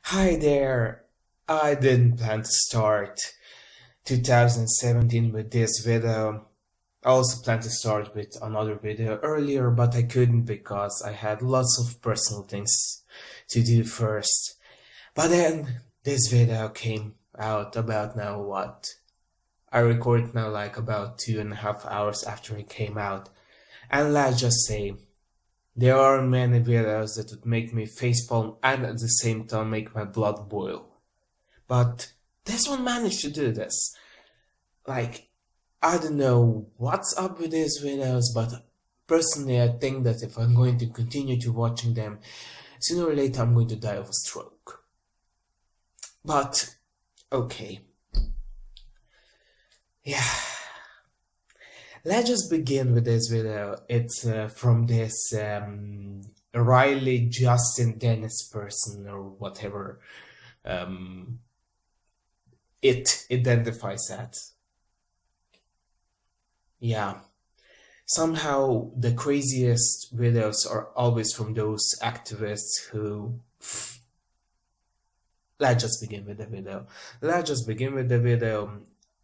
Hi there! I didn't plan to start 2017 with this video. I also planned to start with another video earlier, but I couldn't because I had lots of personal things to do first. But then this video came out about now what? I recorded now like about 2.5 hours after it came out. And let's just say, there are many videos that would make me facepalm and at the same time make my blood boil. But this one managed to do this. Like, I don't know what's up with these videos, but personally I think that if I'm going to continue to watching them, sooner or later I'm going to die of a stroke. But, okay. Yeah. Let's just begin with this video. It's from this Riley Justin Dennis person or whatever it identifies as. Yeah. Somehow the craziest videos are always from those activists who... Let's just begin with the video.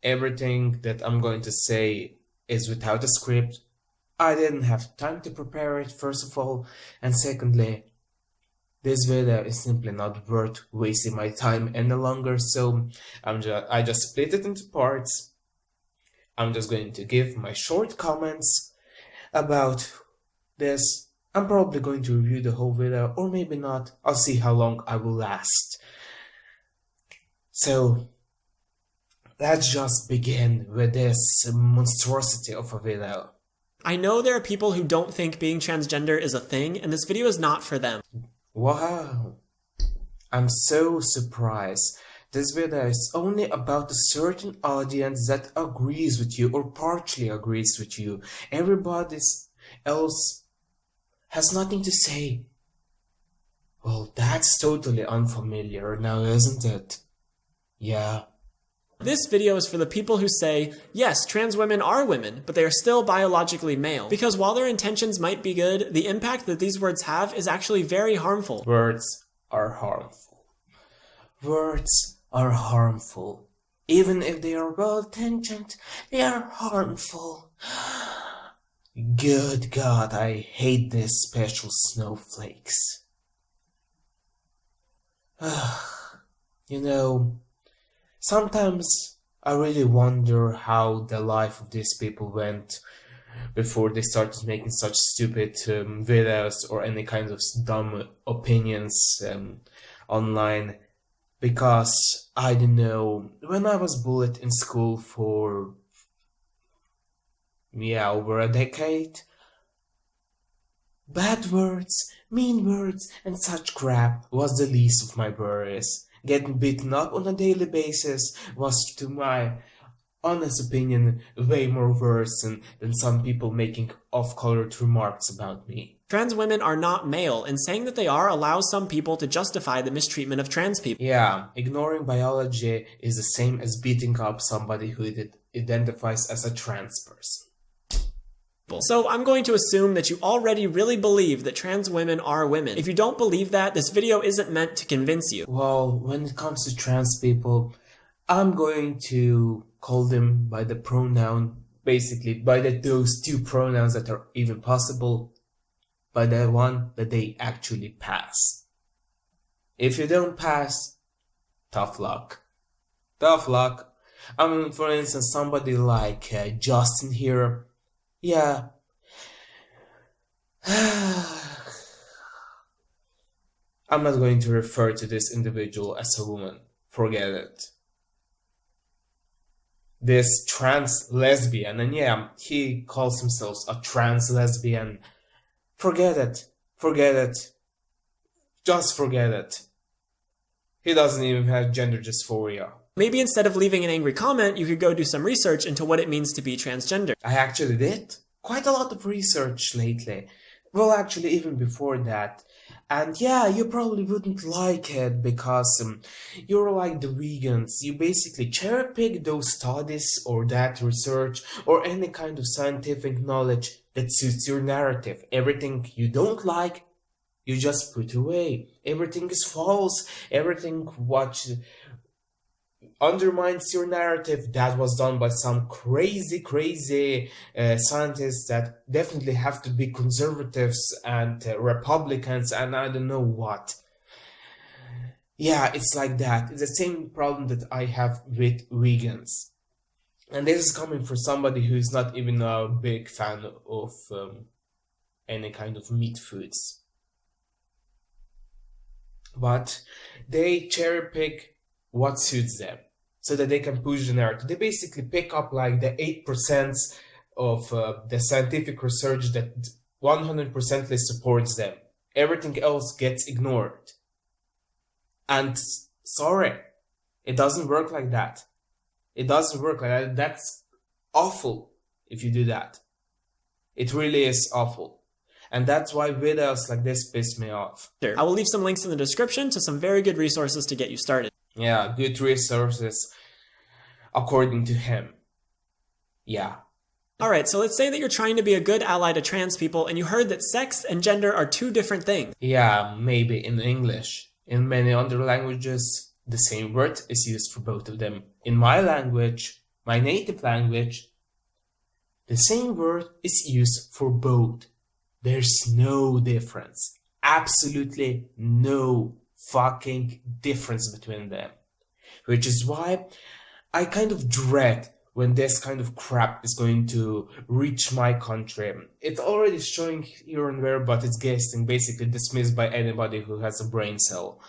Everything that I'm going to say is without a script. I didn't have time to prepare it, first of all, and secondly, this video is simply not worth wasting my time any longer, so I just split it into parts. I'm just going to give my short comments about this. I'm probably going to review the whole video, or maybe not. I'll see how long I will last. So, let's just begin with this monstrosity of a video. I know there are people who don't think being transgender is a thing, and this video is not for them. Wow. I'm so surprised. This video is only about a certain audience that agrees with you or partially agrees with you. Everybody else has nothing to say. Well, that's totally unfamiliar now, isn't it? Yeah. This video is for the people who say, yes, trans women are women, but they are still biologically male. Because while their intentions might be good, the impact that these words have is actually very harmful. Words are harmful. Words are harmful. Even if they are well-intentioned, they are harmful. Good God, I hate these special snowflakes. You know, sometimes I really wonder how the life of these people went before they started making such stupid videos or any kind of dumb opinions online. Because, I don't know, when I was bullied in school for, over a decade, bad words, mean words, and such crap was the least of my worries. Getting beaten up on a daily basis was, to my honest opinion, way more worse than some people making off-colored remarks about me. Trans women are not male, and saying that they are allows some people to justify the mistreatment of trans people. Yeah, ignoring biology is the same as beating up somebody who identifies as a trans person. So I'm going to assume that you already really believe that trans women are women. If you don't believe that, this video isn't meant to convince you. Well, when it comes to trans people, I'm going to call them by the pronoun, basically by those two pronouns that are even possible, by the one that they actually pass. If you don't pass, tough luck. Tough luck. I mean, for instance, somebody like Justin here. Yeah. I'm not going to refer to this individual as a woman. Forget it. This trans lesbian, and yeah, he calls himself a trans lesbian. Forget it. Forget it. Just forget it. He doesn't even have gender dysphoria. Maybe instead of leaving an angry comment, you could go do some research into what it means to be transgender. I actually did quite a lot of research lately. Well, actually, even before that. And yeah, you probably wouldn't like it because you're like the vegans. You basically cherry pick those studies or that research or any kind of scientific knowledge that suits your narrative. Everything you don't like, You just put away. Everything is false. Everything what undermines your narrative, that was done by some crazy scientists that definitely have to be conservatives and Republicans and I don't know what. Yeah, it's like that. It's the same problem that I have with vegans. And this is coming from somebody who's not even a big fan of any kind of meat foods. But they cherry pick what suits them so that they can push the narrative. They basically pick up like the 8% of the scientific research that 100% supports them. Everything else gets ignored. And sorry, it doesn't work like that. It doesn't work like that. That's awful if you do that. It really is awful. And that's why videos like this piss me off. I will leave some links in the description to some very good resources to get you started. Yeah, good resources according to him. Yeah. Alright, so let's say that you're trying to be a good ally to trans people and you heard that sex and gender are two different things. Yeah, maybe in English. In many other languages, the same word is used for both of them. In my language, my native language, the same word is used for both. There's no difference. Absolutely no fucking difference between them. Which is why I kind of dread when this kind of crap is going to reach my country. It's already showing here and there, but it's getting basically dismissed by anybody who has a brain cell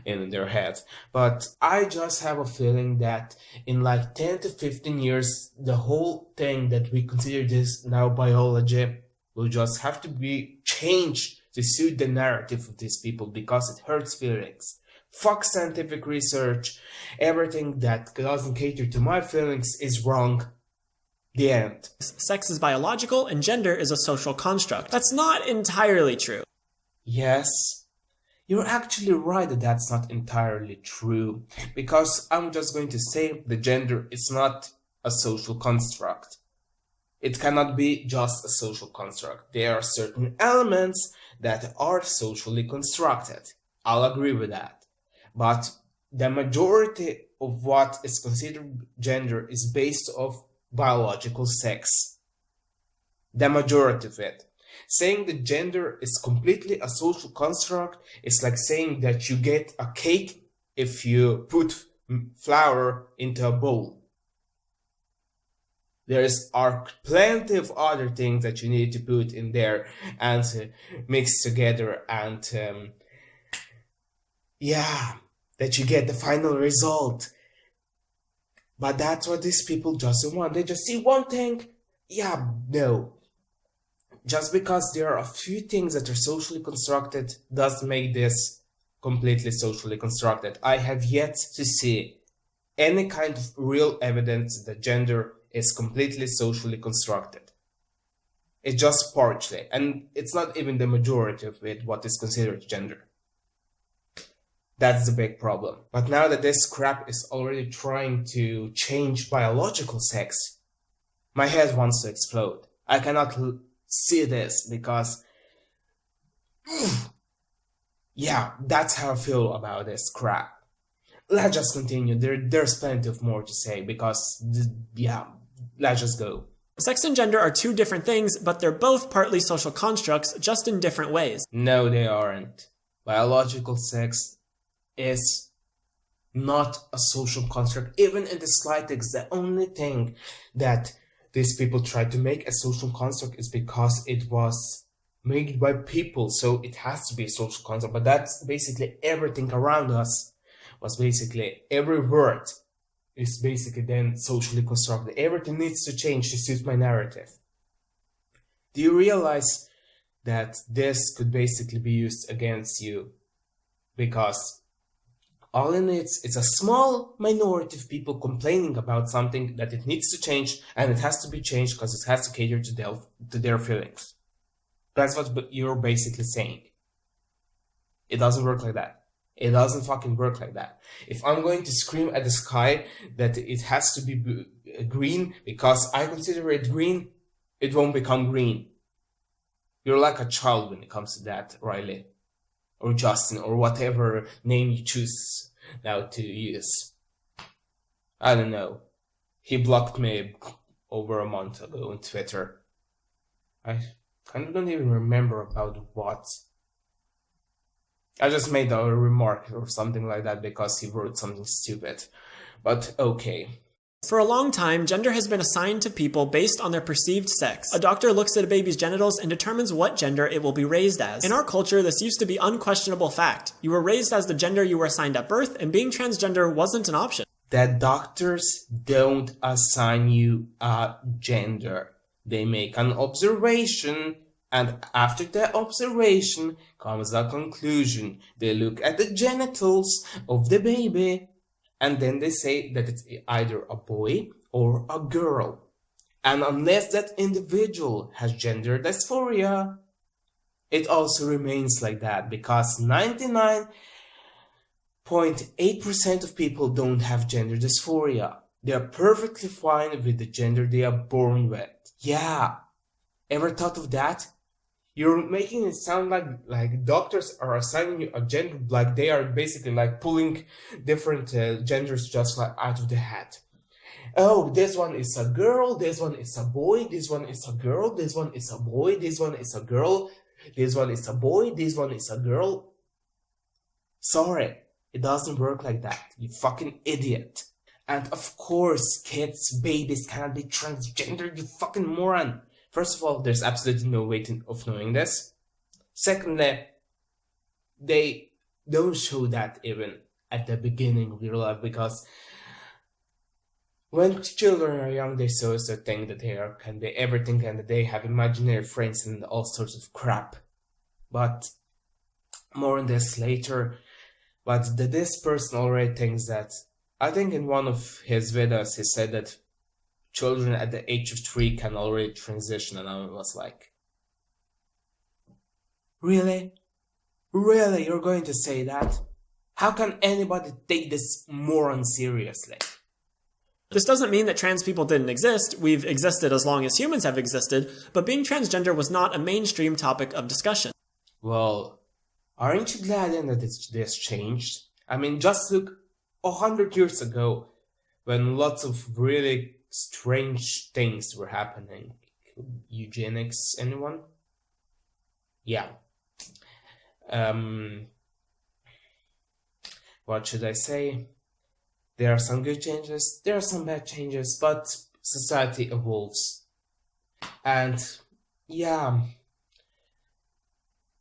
in their head. But I just have a feeling that in like 10 to 15 years, the whole thing that we consider this now biology will just have to be changed to suit the narrative of these people because it hurts feelings. Fuck scientific research. Everything that doesn't cater to my feelings is wrong. The end. Sex is biological and gender is a social construct. That's not entirely true. Yes, you're actually right that that's not entirely true. Because I'm just going to say the gender is not a social construct. It cannot be just a social construct. There are certain elements that are socially constructed. I'll agree with that. But the majority of what is considered gender is based off biological sex. The majority of it. Saying that gender is completely a social construct is like saying that you get a cake if you put flour into a bowl. There are plenty of other things that you need to put in there and mix together and that you get the final result. But that's what these people just don't want. They just see one thing. Yeah, no. Just because there are a few things that are socially constructed doesn't make this completely socially constructed. I have yet to see any kind of real evidence that gender is completely socially constructed. It's just partially, and it's not even the majority of it what is considered gender. That's the big problem. But now that this crap is already trying to change biological sex, my head wants to explode. I cannot see this because yeah, that's how I feel about this crap. Let's just continue. There's plenty of more to say because let's just go. Sex and gender are two different things, but they're both partly social constructs, just in different ways. No, they aren't. Biological sex is not a social construct, even in the slightest. The only thing that these people try to make a social construct is because it was made by people, so it has to be a social construct. But that's basically everything around us was basically every word is basically then socially constructed. Everything needs to change to suit my narrative. Do you realize that this could basically be used against you? Because all it needs is a small minority of people complaining about something that it needs to change, and it has to be changed because it has to cater to their feelings. That's what you're basically saying. It doesn't work like that. It doesn't fucking work like that. If I'm going to scream at the sky that it has to be green because I consider it green, it won't become green. You're like a child when it comes to that, Riley. or Justin, or whatever name you choose now to use. I don't know. He blocked me over a month ago on Twitter. I kind of don't even remember about what. I just made a remark or something like that because he wrote something stupid. But okay. For a long time, gender has been assigned to people based on their perceived sex. A doctor looks at a baby's genitals and determines what gender it will be raised as. In our culture, this used to be unquestionable fact. You were raised as the gender you were assigned at birth, and being transgender wasn't an option. That doctors don't assign you a gender. They make an observation, and after that observation comes a conclusion. They look at the genitals of the baby, and then they say that it's either a boy or a girl. And unless that individual has gender dysphoria, it also remains like that, because 99.8% of people don't have gender dysphoria. They are perfectly fine with the gender they are born with. Yeah, ever thought of that? You're making it sound like doctors are assigning you a gender, like they are basically like pulling different genders just like out of the hat. Oh, this one is a girl, this one is a boy, this one is a girl, this one is a boy, this one is a girl, this one is a boy, this one is a girl. Sorry, it doesn't work like that, you fucking idiot. And of course, kids, babies cannot be transgender, you fucking moron. First of all, there's absolutely no way of knowing this. Secondly, they don't show that even at the beginning of their life, because when children are young, they so think that they can be everything and that they have imaginary friends and all sorts of crap. But more on this later. But this person already thinks that, I think in one of his videos he said that children at the age of 3 can already transition, and I was like, really? Really, you're going to say that? How can anybody take this moron seriously? This doesn't mean that trans people didn't exist. We've existed as long as humans have existed, but being transgender was not a mainstream topic of discussion. Well, aren't you glad then that this changed? I mean, just look 100 years ago, when lots of really strange things were happening. Eugenics, anyone? Yeah. What should I say? There are some good changes, there are some bad changes, but society evolves. And yeah,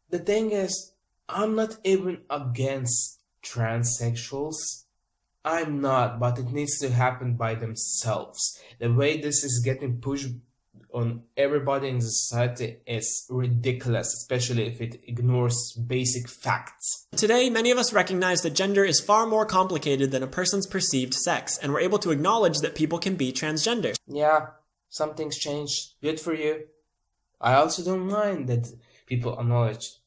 the thing is, I'm not even against transsexuals. I'm not, but it needs to happen by themselves. The way this is getting pushed on everybody in the society is ridiculous, especially if it ignores basic facts. Today, many of us recognize that gender is far more complicated than a person's perceived sex, and we're able to acknowledge that people can be transgender. Yeah, some things changed. Good for you. I also don't mind that people acknowledge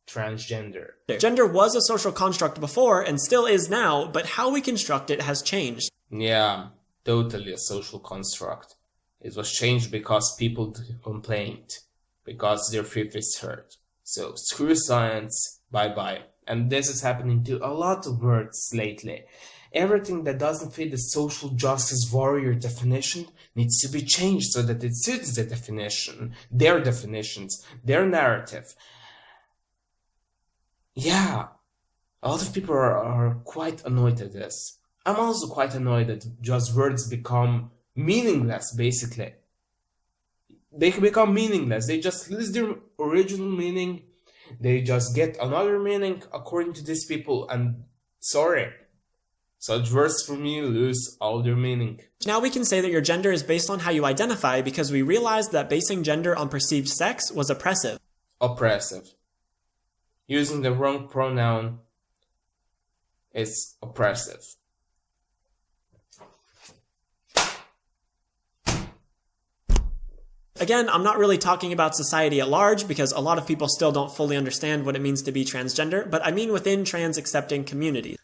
transgender. Gender was a social construct before and still is now, but how we construct it has changed. Yeah, totally a social construct. It was changed because people complained, because their faith is hurt. So screw science, bye-bye. And this is happening to a lot of words lately. Everything that doesn't fit the social justice warrior definition needs to be changed so that it suits the definition, their definitions, their narrative. Yeah, a lot of people are quite annoyed at this. I'm also quite annoyed that just words become meaningless, basically. They can become meaningless. They just lose their original meaning. They just get another meaning according to these people, and sorry. Such words for me lose all their meaning. Now we can say that your gender is based on how you identify because we realized that basing gender on perceived sex was oppressive. Oppressive. Using the wrong pronoun is oppressive. Again, I'm not really talking about society at large because a lot of people still don't fully understand what it means to be transgender, but I mean within trans-accepting communities.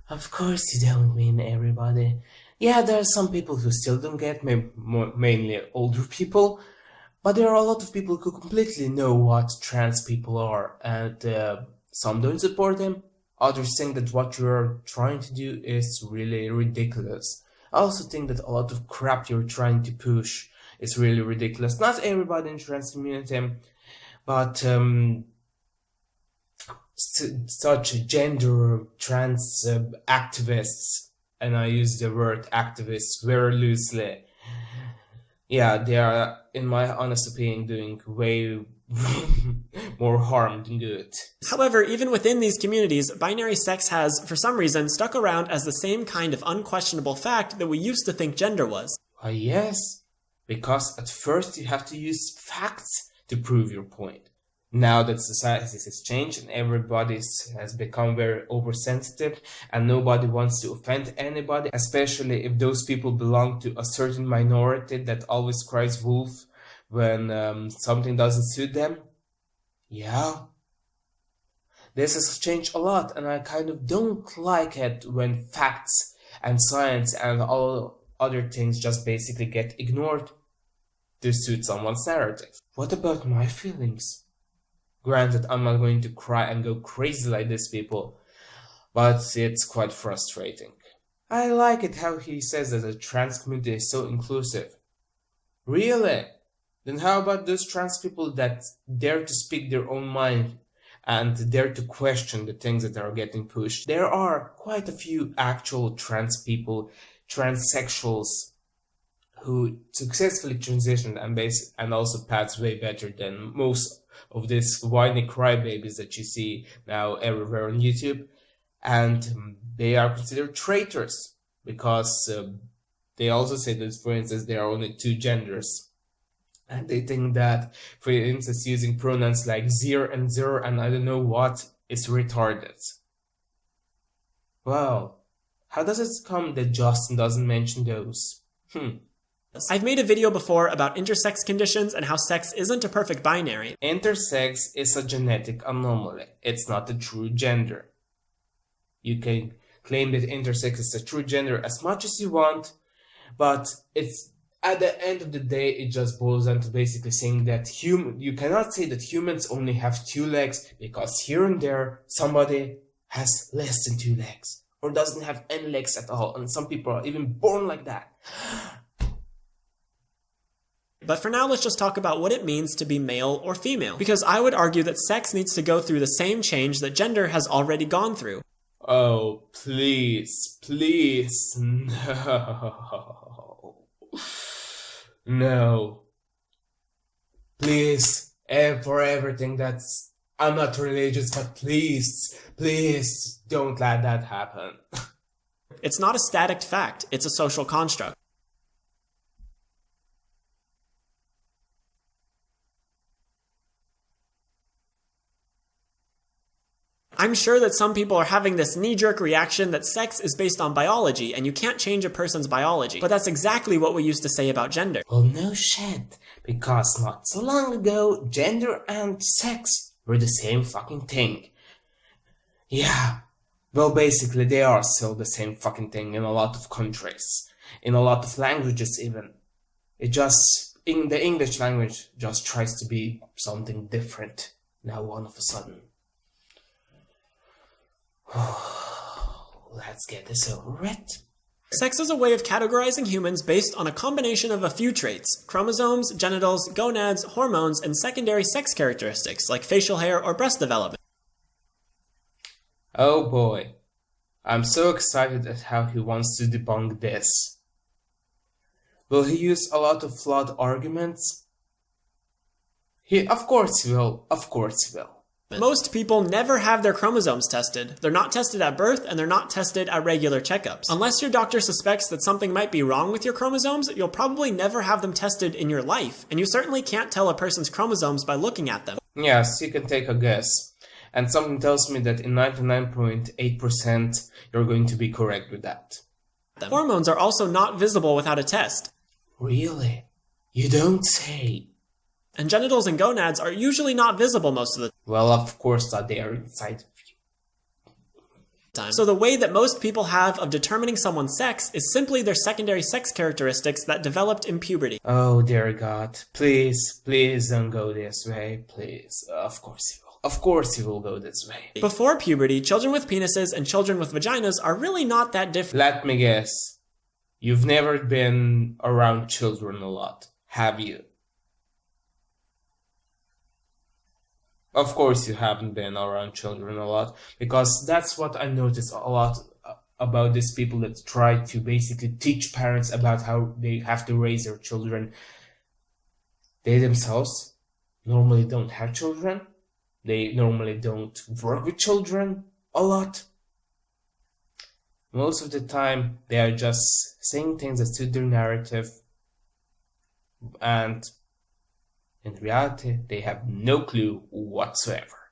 Of course you don't mean everybody. Yeah, there are some people who still don't get, mainly older people, but there are a lot of people who completely know what trans people are, and Some don't support him, others think that what you're trying to do is really ridiculous. I also think that a lot of crap you're trying to push is really ridiculous. Not everybody in the trans community, but such gender trans activists, and I use the word activists very loosely. Yeah, they are, in my honest opinion, doing way more harm than good. However, even within these communities, binary sex has, for some reason, stuck around as the same kind of unquestionable fact that we used to think gender was. Why, yes, because at first you have to use facts to prove your point. Now that society has changed and everybody has become very oversensitive and nobody wants to offend anybody, especially if those people belong to a certain minority that always cries wolf when something doesn't suit them. Yeah. This has changed a lot, and I kind of don't like it when facts and science and all other things just basically get ignored to suit someone's narrative. What about my feelings? Granted, I'm not going to cry and go crazy like these people, but it's quite frustrating. I like it how he says that the trans community is so inclusive. Really? Then how about those trans people that dare to speak their own mind and dare to question the things that are getting pushed? There are quite a few actual trans people, transsexuals, who successfully transitioned and also paths way better than most of these whiny crybabies that you see now everywhere on YouTube. And they are considered traitors because they also say that, for instance, there are only two genders. And they think that, for instance, using pronouns like zir and zer and I don't know what is retarded. Well, how does it come that Justin doesn't mention those? I've made a video before about intersex conditions and how sex isn't a perfect binary. Intersex is a genetic anomaly. It's not a true gender. You can claim that intersex is a true gender as much as you want, but it's at the end of the day, it just boils down to basically saying that you cannot say that humans only have two legs because here and there somebody has less than two legs or doesn't have any legs at all, and some people are even born like that. But for now, let's just talk about what it means to be male or female, because I would argue that sex needs to go through the same change that gender has already gone through. Oh, please, please, no. No. Please, for everything that's... I'm not religious, but please, please, don't let that happen. It's not a static fact, it's a social construct. I'm sure that some people are having this knee-jerk reaction that sex is based on biology and you can't change a person's biology, but that's exactly what we used to say about gender. Well, no shit, because not so long ago, gender and sex were the same fucking thing. Yeah, well, basically they are still the same fucking thing in a lot of countries, in a lot of languages even. It just, in the English language, just tries to be something different now all of a sudden. Let's get this over with. Sex is a way of categorizing humans based on a combination of a few traits: chromosomes, genitals, gonads, hormones, and secondary sex characteristics like facial hair or breast development. Oh boy, I'm so excited at how he wants to debunk this. Will he use a lot of flawed arguments? Of course he will, of course he will. Most people never have their chromosomes tested. They're not tested at birth, and they're not tested at regular checkups. Unless your doctor suspects that something might be wrong with your chromosomes, you'll probably never have them tested in your life, and you certainly can't tell a person's chromosomes by looking at them. Yes, you can take a guess. And something tells me that in 99.8% you're going to be correct with that. Hormones are also not visible without a test. Really? You don't say. And genitals and gonads are usually not visible most of the Well, of course not, they are inside of time. So the way that most people have of determining someone's sex is simply their secondary sex characteristics that developed in puberty. Oh dear God, please, please don't go this way, please. Of course you will. of course he will go this way. Before puberty, children with penises and children with vaginas are really not that different. Let me guess. You've never been around children a lot, have you? Of course you haven't been around children a lot, because that's what I notice a lot about these people that try to basically teach parents about how they have to raise their children. They themselves normally don't have children. They normally don't work with children a lot. Most of the time, they are just saying things that suit their narrative, and in reality, they have no clue whatsoever.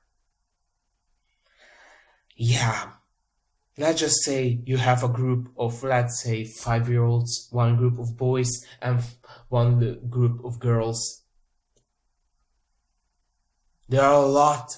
Yeah, let's just say you have a group of, let's say, 5-year-olds, one group of boys, and one group of girls. There are a lot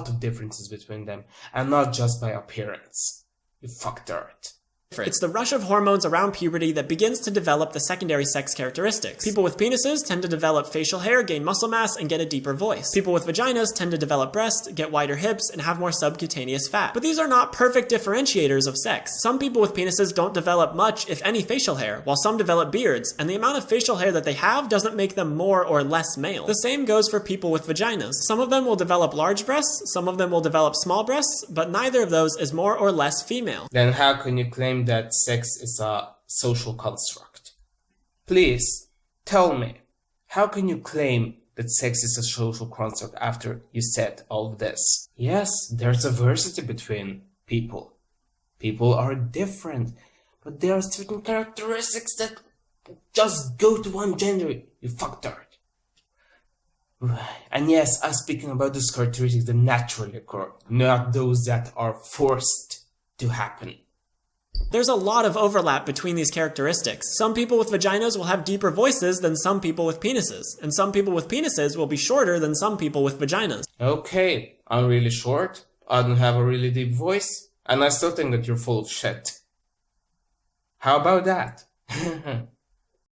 of differences between them, and not just by appearance. You fucktard. It's the rush of hormones around puberty that begins to develop the secondary sex characteristics. People with penises tend to develop facial hair, gain muscle mass, and get a deeper voice. People with vaginas tend to develop breasts, get wider hips, and have more subcutaneous fat. But these are not perfect differentiators of sex. Some people with penises don't develop much, if any, facial hair, while some develop beards, and the amount of facial hair that they have doesn't make them more or less male. The same goes for people with vaginas. Some of them will develop large breasts, some of them will develop small breasts, but neither of those is more or less female. Then how can you claim that sex is a social construct? Please, tell me, how can you claim that sex is a social construct after you said all of this? Yes, there's diversity between people. People are different, but there are certain characteristics that just go to one gender, you fucktard. And yes, I'm speaking about those characteristics that naturally occur, not those that are forced to happen. There's a lot of overlap between these characteristics. Some people with vaginas will have deeper voices than some people with penises, and some people with penises will be shorter than some people with vaginas. Okay, I'm really short, I don't have a really deep voice, and I still think that you're full of shit. How about that?